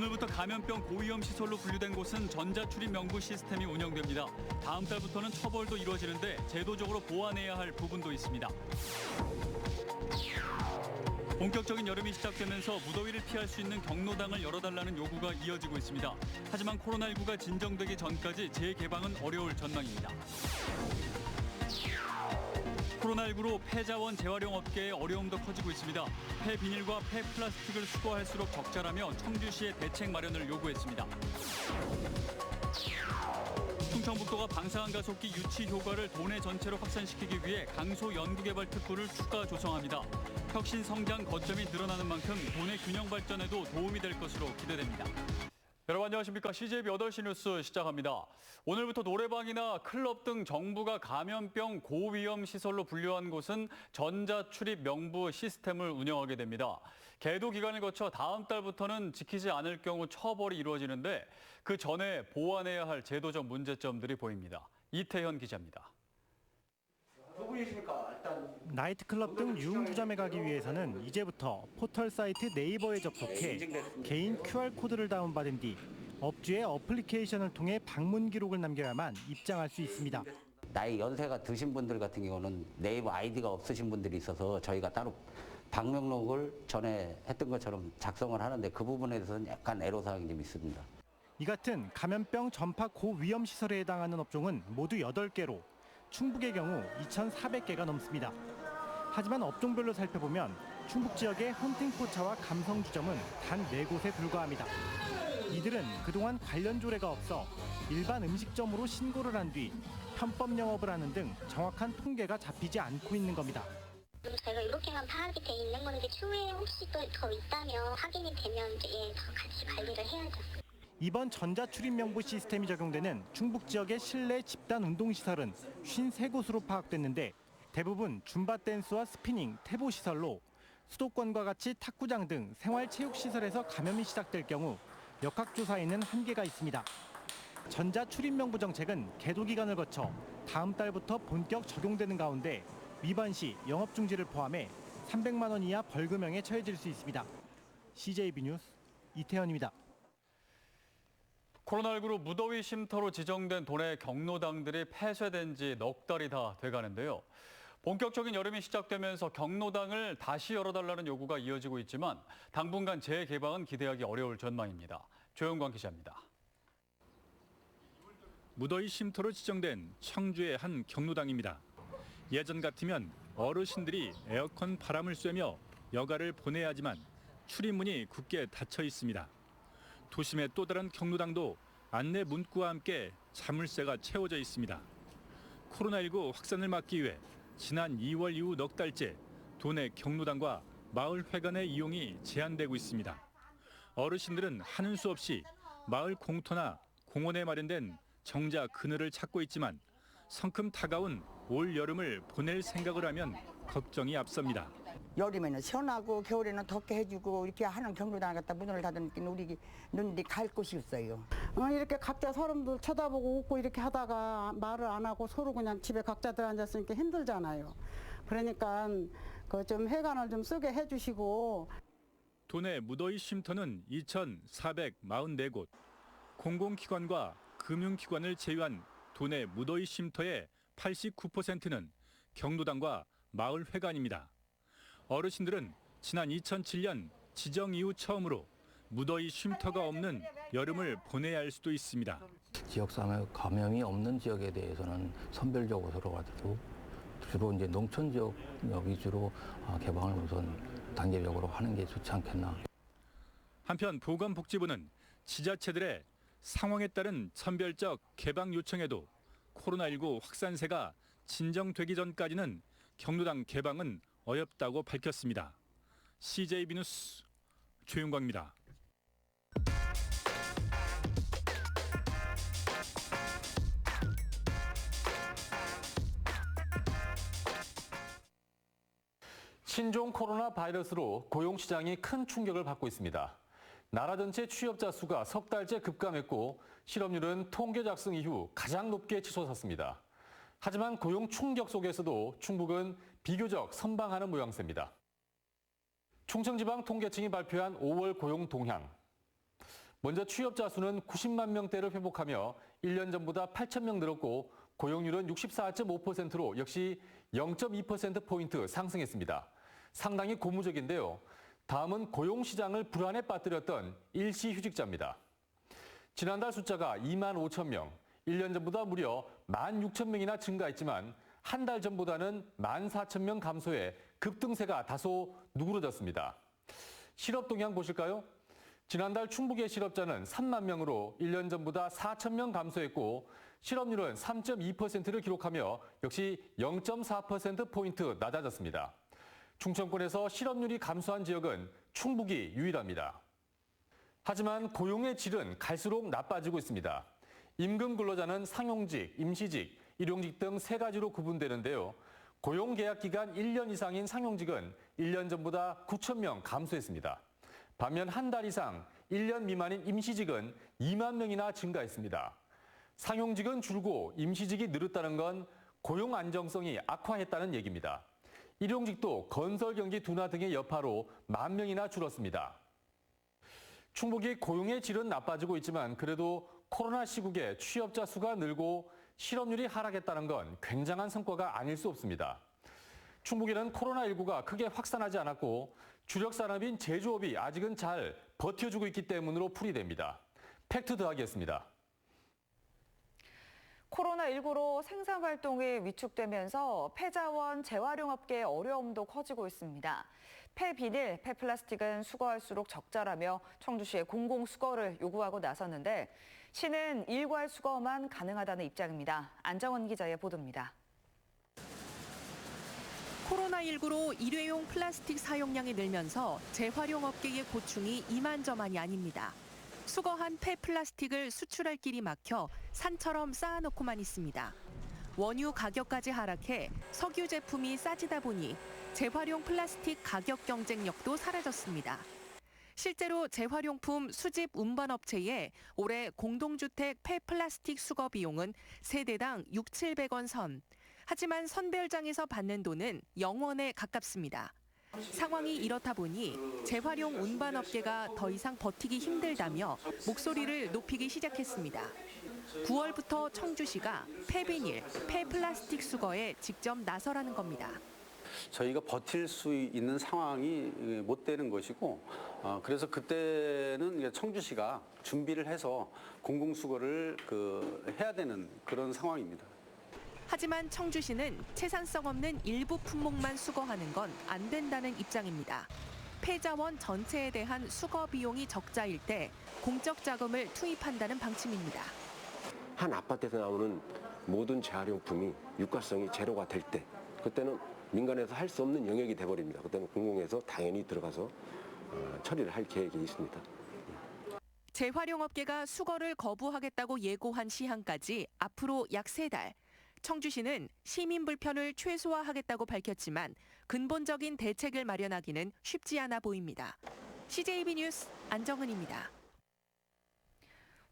오늘부터 감염병 고위험 시설로 분류된 곳은 전자출입 명부 시스템이 운영됩니다. 다음 달부터는 처벌도 이루어지는데 제도적으로 보완해야 할 부분도 있습니다. 본격적인 여름이 시작되면서 무더위를 피할 수 있는 경로당을 열어달라는 요구가 이어지고 있습니다. 하지만 코로나19가 진정되기 전까지 재개방은 어려울 전망입니다. 코로나19로 폐자원 재활용 업계의 어려움도 커지고 있습니다. 폐비닐과 폐플라스틱을 수거할수록 적자라며 청주시에 대책 마련을 요구했습니다. 충청북도가 방사능 가속기 유치 효과를 도내 전체로 확산시키기 위해 강소 연구개발 특구를 추가 조성합니다. 혁신 성장 거점이 늘어나는 만큼 도내 균형 발전에도 도움이 될 것으로 기대됩니다. 여러분 안녕하십니까. CJB 8시 뉴스 시작합니다. 오늘부터 노래방이나 클럽 등 정부가 감염병 고위험 시설로 분류한 곳은 전자출입 명부 시스템을 운영하게 됩니다. 계도 기간을 거쳐 다음 달부터는 지키지 않을 경우 처벌이 이루어지는데 그 전에 보완해야 할 제도적 문제점들이 보입니다. 이태현 기자입니다. 누구이십니까? 일단 나이트클럽 등 유흥주점에 가기 위해서는 이제부터 포털 사이트 네이버에 접속해 개인 QR코드를 다운받은 뒤 업주의 어플리케이션을 통해 방문 기록을 남겨야만 입장할 수 있습니다. 나이 연세가 드신 분들 같은 경우는 네이버 아이디가 없으신 분들이 있어서 저희가 따로 방명록을 전에 했던 것처럼 작성을 하는데 그 부분에 대해서는 약간 애로사항이 좀 있습니다. 이 같은 감염병 전파 고위험 시설에 해당하는 업종은 모두 8개로 충북의 경우 2,400개가 넘습니다. 하지만 업종별로 살펴보면 충북 지역의 헌팅포차와 감성주점은 단 4곳에 불과합니다. 이들은 그동안 관련 조례가 없어 일반 음식점으로 신고를 한 뒤 편법 영업을 하는 등 정확한 통계가 잡히지 않고 있는 겁니다. 저희가 이렇게만 파악이 돼 있는 건데 추후에 혹시 또 더 있다면 확인이 되면 더 같이 관리를 해야죠. 이번 전자출입명부 시스템이 적용되는 충북 지역의 실내 집단 운동시설은 53곳으로 파악됐는데 대부분 줌바 댄스와 스피닝, 태보 시설로 수도권과 같이 탁구장 등 생활체육시설에서 감염이 시작될 경우 역학조사에는 한계가 있습니다. 전자출입명부 정책은 계도 기간을 거쳐 다음 달부터 본격 적용되는 가운데 위반 시 영업중지를 포함해 300만 원 이하 벌금형에 처해질 수 있습니다. CJB 뉴스 이태현입니다. 코로나19로 무더위 쉼터로 지정된 도내 경로당들이 폐쇄된 지 넉 달이 다 돼가는데요. 본격적인 여름이 시작되면서 경로당을 다시 열어달라는 요구가 이어지고 있지만 당분간 재개방은 기대하기 어려울 전망입니다. 조영광 기자입니다. 무더위 쉼터로 지정된 청주의 한 경로당입니다. 예전 같으면 어르신들이 에어컨 바람을 쐬며 여가를 보내야 하지만 출입문이 굳게 닫혀 있습니다. 도심의 또 다른 경로당도 안내 문구와 함께 자물쇠가 채워져 있습니다. 코로나19 확산을 막기 위해 지난 2월 이후 넉 달째 도내 경로당과 마을 회관의 이용이 제한되고 있습니다. 어르신들은 하는 수 없이 마을 공터나 공원에 마련된 정자 그늘을 찾고 있지만 성큼 다가온 올 여름을 보낼 생각을 하면 걱정이 앞섭니다. 여름에는 시원하고 겨울에는 덥게 해주고 이렇게 하는 경로당 갖다 문을 닫으니까 우리 눈이 갈 곳이 없어요. 이렇게 각자 사람들 쳐다보고 웃고 이렇게 하다가 말을 안 하고 서로 그냥 집에 각자들 앉았으니까 힘들잖아요. 그러니까 그 좀 회관을 좀 쓰게 해주시고. 도내 무더위 쉼터는 2,444곳, 공공기관과 금융기관을 제외한 도내 무더위 쉼터의 89%는 경로당과 마을 회관입니다. 어르신들은 지난 2007년 지정 이후 처음으로 무더위 쉼터가 없는 여름을 보내야 할 수도 있습니다. 지역사회 감염이 없는 지역에 대해서는 선별적으로 주로 이제 농촌 지역 위주로 개방을 우선 단계적으로 하는 게 좋지 않겠나. 한편 보건복지부는 지자체들의 상황에 따른 선별적 개방 요청에도 코로나19 확산세가 진정되기 전까지는 경로당 개방은 어렵다고 밝혔습니다. CJB 뉴스 조윤광입니다. 신종 코로나 바이러스로 고용시장이 큰 충격을 받고 있습니다. 나라 전체 취업자 수가 석 달째 급감했고 실업률은 통계 작성 이후 가장 높게 치솟았습니다. 하지만 고용 충격 속에서도 충북은 비교적 선방하는 모양새입니다. 충청지방통계청이 발표한 5월 고용 동향. 먼저 취업자 수는 90만 명대를 회복하며 1년 전보다 8천 명 늘었고 고용률은 64.5%로 역시 0.2%포인트 상승했습니다. 상당히 고무적인데요. 다음은 고용시장을 불안에 빠뜨렸던 일시휴직자입니다. 지난달 숫자가 2만 5천 명, 1년 전보다 무려 1만 6천 명이나 증가했지만 한 달 전보다는 1만 4천 명 감소해 급등세가 다소 누그러졌습니다. 실업 동향 보실까요? 지난달 충북의 실업자는 3만 명으로 1년 전보다 4천 명 감소했고 실업률은 3.2%를 기록하며 역시 0.4%포인트 낮아졌습니다. 충청권에서 실업률이 감소한 지역은 충북이 유일합니다. 하지만 고용의 질은 갈수록 나빠지고 있습니다. 임금 근로자는 상용직, 임시직, 일용직 등 세 가지로 구분되는데요. 고용 계약 기간 1년 이상인 상용직은 1년 전보다 9천 명 감소했습니다. 반면 한 달 이상, 1년 미만인 임시직은 2만 명이나 증가했습니다. 상용직은 줄고 임시직이 늘었다는 건 고용 안정성이 악화했다는 얘기입니다. 일용직도 건설 경기 둔화 등의 여파로 1만 명이나 줄었습니다. 충북이 고용의 질은 나빠지고 있지만 그래도 코로나 시국에 취업자 수가 늘고 실업률이 하락했다는 건 굉장한 성과가 아닐 수 없습니다. 충북에는 코로나19가 크게 확산하지 않았고 주력 산업인 제조업이 아직은 잘 버텨주고 있기 때문으로 풀이됩니다. 팩트 더하기였습니다. 코로나19로 생산 활동이 위축되면서 폐자원 재활용업계의 어려움도 커지고 있습니다. 폐비닐, 폐플라스틱은 수거할수록 적자라며 청주시에 공공수거를 요구하고 나섰는데 시는 일괄 수거만 가능하다는 입장입니다. 안정원 기자의 보도입니다. 코로나19로 일회용 플라스틱 사용량이 늘면서 재활용업계의 고충이 이만저만이 아닙니다. 수거한 폐플라스틱을 수출할 길이 막혀 산처럼 쌓아놓고만 있습니다. 원유 가격까지 하락해 석유 제품이 싸지다 보니 재활용 플라스틱 가격 경쟁력도 사라졌습니다. 실제로 재활용품 수집 운반업체에 올해 공동주택 폐플라스틱 수거 비용은 세대당 6,700원 선. 하지만 선별장에서 받는 돈은 0원에 가깝습니다. 상황이 이렇다 보니 재활용 운반업계가 더 이상 버티기 힘들다며 목소리를 높이기 시작했습니다. 9월부터 청주시가 폐비닐, 폐플라스틱 수거에 직접 나서라는 겁니다. 저희가 버틸 수 있는 상황이 못 되는 것이고 그래서 그때는 청주시가 준비를 해서 공공수거를 해야 되는 그런 상황입니다. 하지만 청주시는 채산성 없는 일부 품목만 수거하는 건 안 된다는 입장입니다. 폐자원 전체에 대한 수거 비용이 적자일 때 공적 자금을 투입한다는 방침입니다. 한 아파트에서 나오는 모든 재활용품이 유가성이 제로가 될 때 그때는 민간에서 할 수 없는 영역이 돼버립니다. 그때는 공공에서 당연히 들어가서 처리를 할 계획이 있습니다. 재활용업계가 수거를 거부하겠다고 예고한 시한까지 앞으로 약 3달. 청주시는 시민 불편을 최소화하겠다고 밝혔지만 근본적인 대책을 마련하기는 쉽지 않아 보입니다. CJB 뉴스 안정은입니다.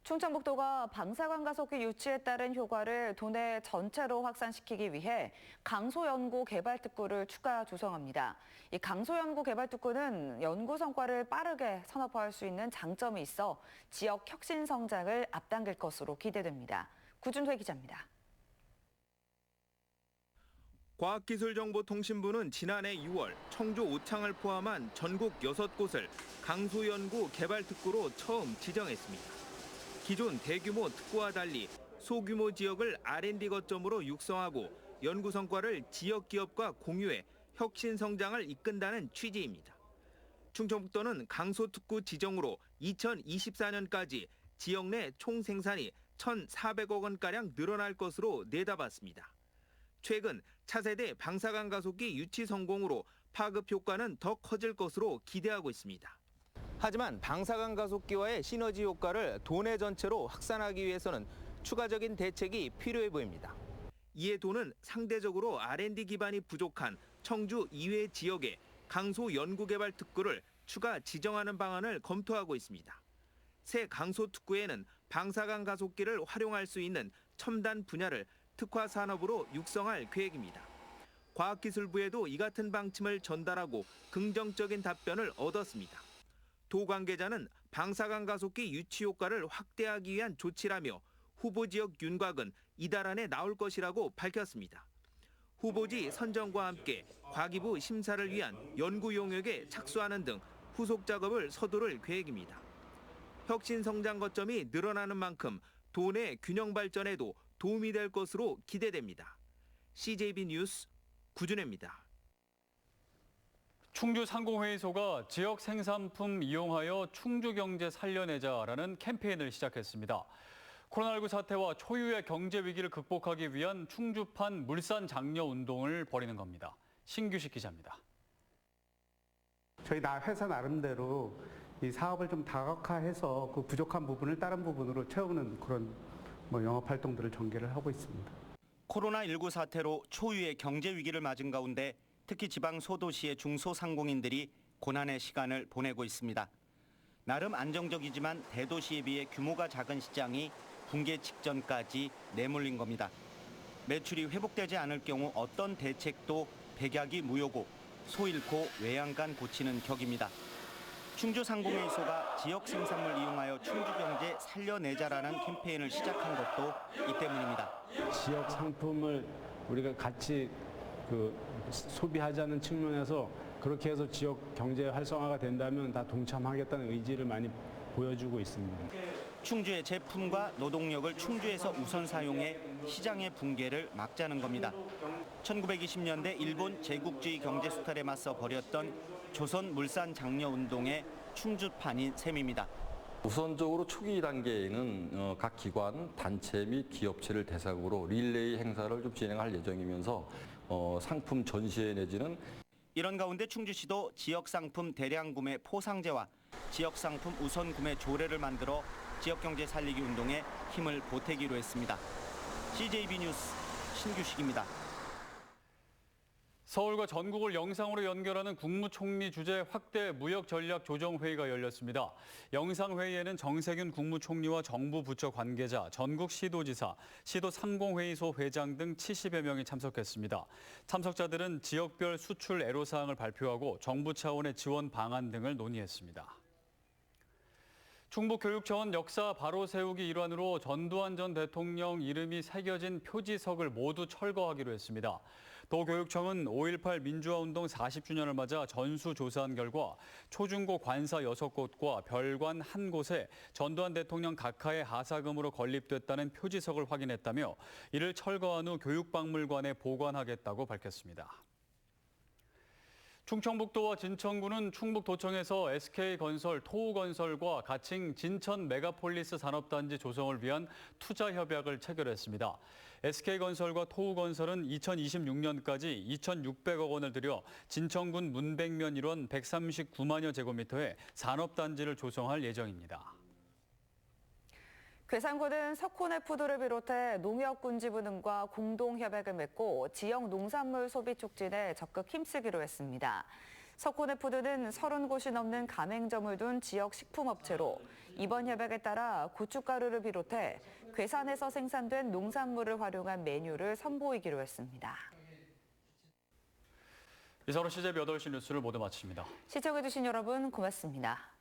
충청북도가 방사관 가속기 유치에 따른 효과를 도내 전체로 확산시키기 위해 강소연구개발특구를 추가 조성합니다. 이 강소연구개발특구는 연구 성과를 빠르게 산업화할 수 있는 장점이 있어 지역 혁신 성장을 앞당길 것으로 기대됩니다. 구준회 기자입니다. 과학기술정보통신부는 지난해 6월 청주 오창을 포함한 전국 6곳을 강소연구개발특구로 처음 지정했습니다. 기존 대규모 특구와 달리 소규모 지역을 R&D 거점으로 육성하고 연구 성과를 지역 기업과 공유해 혁신 성장을 이끈다는 취지입니다. 충청북도는 강소특구 지정으로 2024년까지 지역 내 총 생산이 1,400억 원가량 늘어날 것으로 내다봤습니다. 최근 차세대 방사관 가속기 유치 성공으로 파급 효과는 더 커질 것으로 기대하고 있습니다. 하지만 방사관 가속기와의 시너지 효과를 도내 전체로 확산하기 위해서는 추가적인 대책이 필요해 보입니다. 이에 도는 상대적으로 R&D 기반이 부족한 청주 이외 지역에 강소 연구개발 특구를 추가 지정하는 방안을 검토하고 있습니다. 새 강소 특구에는 방사관 가속기를 활용할 수 있는 첨단 분야를 특화 산업으로 육성할 계획입니다. 과학기술부에도 이 같은 방침을 전달하고 긍정적인 답변을 얻었습니다. 도 관계자는 방사능 가속기 유치 효과를 확대하기 위한 조치라며 후보 지역 윤곽은 이달 안에 나올 것이라고 밝혔습니다. 후보지 선정과 함께 과기부 심사를 위한 연구 용역에 착수하는 등 후속 작업을 서두를 계획입니다. 혁신 성장 거점이 늘어나는 만큼 도내 균형 발전에도 도움이 될 것으로 기대됩니다. CJB 뉴스 구준혜입니다. 충주 상공회의소가 지역 생산품 이용하여 충주 경제 살려내자라는 캠페인을 시작했습니다. 코로나19 사태와 초유의 경제 위기를 극복하기 위한 충주판 물산 장려 운동을 벌이는 겁니다. 신규식 기자입니다. 저희 회사 나름대로 이 사업을 좀 다각화해서 그 부족한 부분을 다른 부분으로 채우는 그런 영업 활동들을 전개를 하고 있습니다. 코로나19 사태로 초유의 경제 위기를 맞은 가운데 특히 지방 소도시의 중소상공인들이 고난의 시간을 보내고 있습니다. 나름 안정적이지만 대도시에 비해 규모가 작은 시장이 붕괴 직전까지 내몰린 겁니다. 매출이 회복되지 않을 경우 어떤 대책도 백약이 무효고 소 잃고 외양간 고치는 격입니다. 충주 상공회의소가 지역 생산물 이용하여 충주 경제 살려내자라는 캠페인을 시작한 것도 이 때문입니다. 지역 상품을 우리가 같이 소비하자는 측면에서 그렇게 해서 지역 경제 활성화가 된다면 다 동참하겠다는 의지를 많이 보여주고 있습니다. 충주의 제품과 노동력을 충주에서 우선 사용해 시장의 붕괴를 막자는 겁니다. 1920년대 일본 제국주의 경제 수탈에 맞서 벌였던 조선 물산 장려 운동의 충주판인 셈입니다. 우선적으로 초기 단계에는 각 기관, 단체 및 기업체를 대상으로 릴레이 행사를 좀 진행할 예정이면서 상품 전시회 내지는 이런 가운데 충주시도 지역 상품 대량 구매 포상제와 지역 상품 우선 구매 조례를 만들어 지역 경제 살리기 운동에 힘을 보태기로 했습니다. CJB 뉴스 신규식입니다. 서울과 전국을 영상으로 연결하는 국무총리 주재 확대 무역 전략 조정 회의가 열렸습니다. 영상 회의에는 정세균 국무총리와 정부 부처 관계자, 전국 시도지사, 시도 상공회의소 회장 등 70여 명이 참석했습니다. 참석자들은 지역별 수출 애로사항을 발표하고 정부 차원의 지원 방안 등을 논의했습니다. 충북교육청은 역사 바로 세우기 일환으로 전두환 전 대통령 이름이 새겨진 표지석을 모두 철거하기로 했습니다. 도교육청은 5.18 민주화운동 40주년을 맞아 전수조사한 결과 초중고 관사 6곳과 별관 1곳에 전두환 대통령 각하의 하사금으로 건립됐다는 표지석을 확인했다며 이를 철거한 후 교육박물관에 보관하겠다고 밝혔습니다. 충청북도와 진천구는 충북도청에서 SK건설, 토우건설과 가칭 진천 메가폴리스 산업단지 조성을 위한 투자 협약을 체결했습니다. SK건설과 토우건설은 2026년까지 2,600억 원을 들여 진천군 문백면 일원 139만여 제곱미터의 산업단지를 조성할 예정입니다. 괴산군은 석호네푸드를 비롯해 농협군지부 등과 공동협약을 맺고 지역 농산물 소비 촉진에 적극 힘쓰기로 했습니다. 석호네푸드는 30곳이 넘는 가맹점을 둔 지역 식품업체로 이번 협약에 따라 고춧가루를 비롯해 괴산에서 생산된 농산물을 활용한 메뉴를 선보이기로 했습니다. 이상으로 CJB 8시 뉴스를 모두 마칩니다. 시청해주신 여러분 고맙습니다.